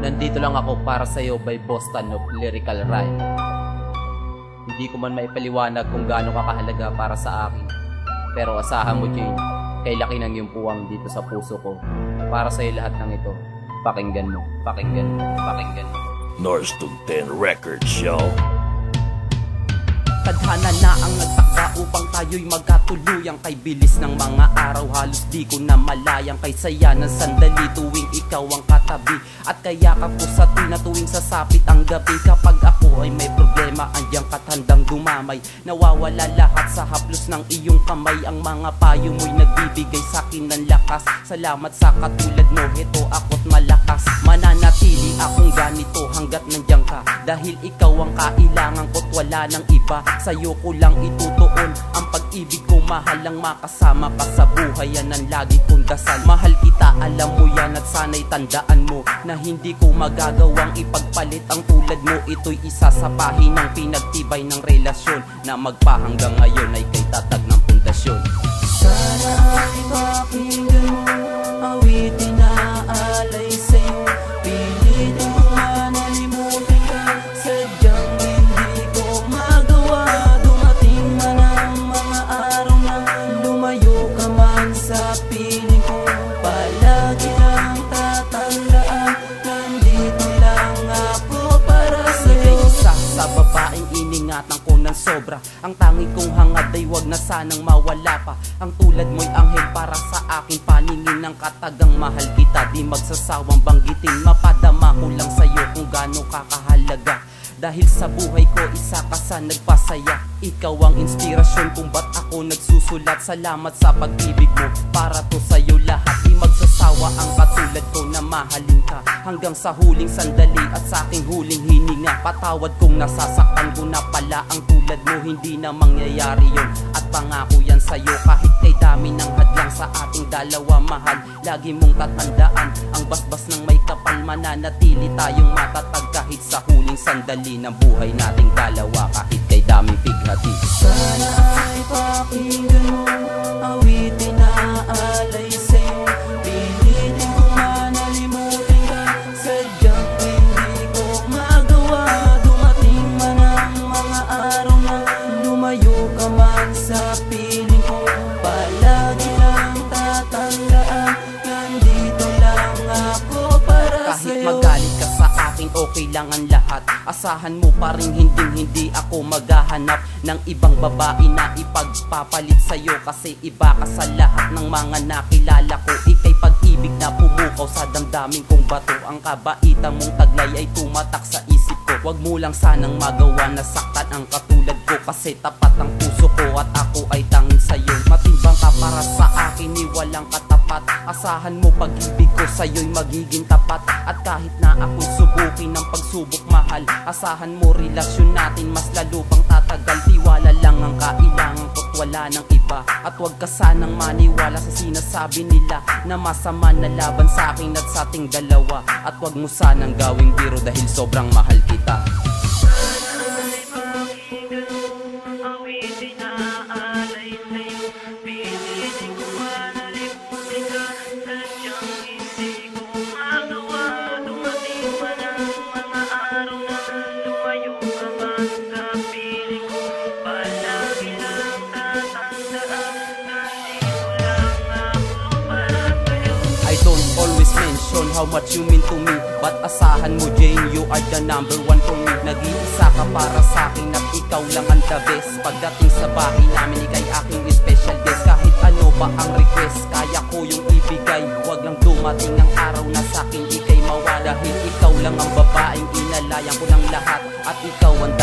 Nandito lang ako para sa'yo by Boston of Lyrical Rhyme. Hindi ko man maipaliwanag kung gaano ka kahalaga para sa akin, pero asahan mo, Jane, kay laki ng iyong puwang dito sa puso ko. Para sa'yo lahat ng ito, pakinggan mo, pakinggan mo, pakinggan mo. Norstone 10 Records, yo. Tadhana na ang nagtakda upang tayo'y magkatuluyang. Kay bilis ng mga araw halos di ko na malayang. Kay saya ng sandali tuwing ikaw ang katabi. At kaya ka po sa tuwing tuwing sasapit ang gabi. Kapag ako ay may problema, andiyan ka't handang dumamay. Nawawala lahat sa haplos ng iyong kamay. Ang mga payo mo'y nagbibigay sa'kin ng lakas. Salamat sa katulad mo, heto ako't malakas. Mananatili akong ganito hanggat nandiyan ka, dahil ikaw ang kailangan ko't wala ng iba. Sa'yo ko lang itutuon ang pag-ibig ko, mahal lang makasama ka sa buhay. Yan ang lagi kong dasal. Mahal kita, alam mo yan, at sana'y tandaan mo na hindi ko magagawang ipagpalit ang tulad mo. Ito'y isa sa pahinang pinagtibay ng relasyon na magpahanggang ngayon ay kay tatag ng pundasyon. Sana ay pakinggan mo, awitin na alay sa'yo. Pilitin ko manalimutin ka, sadyang hindi ko magawa. Dumating man ang mga araw na lumayo ka man sa piling ko. Palagi lang tatandaan, nandito lang ako para sa'yo. Isa sa babaeng iningatan ko ng sobra. Ang tangi kong hangad ay wag na sanang mawala pa. Ang tulad mo'y anghel para sa akin. Paningin ng katagang mahal kita, di magsasawang banggitin. Mapadama ko lang sa'yo kung gaano kakahalaga. Dahil sa buhay ko, isa ka sa nagpasaya. Ikaw ang inspirasyon kung ba't ako nagsusulat. Salamat sa pag-ibig mo, para to sa'yo lahat. Di magsasawa ang katulad ko na mahalin ka hanggang sa huling sandali at sa aking huling hininga. Patawad kung nasasaktan ko na pala ang tulad mo. Hindi na mangyayari yun at pangako yan sa'yo. Kahit kay dami ng hadlang sa ating dalawa, mahal, lagi mong tatandaan ang basbas ng may kapal. Mananatili tayong matatag kahit sa huling sandali ng buhay nating dalawa, kahit kay daming pighati. Sana ay pakinggan mo, awitin na alay sa'yo. Pilitin ko manalimutin ka, sadyang hindi ko magawa. Dumating man ang mga araw na lumayo ka man sa piling ko. Palagi lang tatandaan, nandito lang ako para Kahit sa'yo. magalit ka sa akin, okay lang ang lahat. Asahan mo pa rin hindi ako maghahanap ng ibang babae na ipagpapalit sa'yo. Kasi iba ka sa lahat ng mga nakilala ko. Ika'y pag-ibig na pumukaw sa damdamin kong bato. Ang kabaitan mong taglay ay tumatak sa isip ko. Wag mo lang sanang magawa na saktan ang katulad ko. Kasi tapat ang puso ko at ako ay tanging sa'yo. Matimbang ka para sa akin, ni walang katapat. Asahan mo pag-ibig ko sa'yo'y magiging tapat. At kahit na ako'y subukin ng pagsubok, mahal, asahan mo relasyon natin mas lalo pang tatagal. Tiwala lang ang kailangan ko't wala ng iba. At wag ka sanang maniwala sa sinasabi nila na masama na laban sa akin at sa ating dalawa. At wag mo sanang gawing biro dahil sobrang mahal kita. I don't always mention how much you mean to me, but asahan mo, Jane, you are the number one for me. Nag-iisa ka para sa akin at ikaw lang ang the best. Pagdating sa bahay namin, ika'y aking special guest. Kahit ano pa ang request, kaya ko yung ibigay. Huwag lang dumating ang araw na sa akin ika'y mawala. Dahil ikaw lang ang babaeng inalayan ko ng lahat. At ikaw ang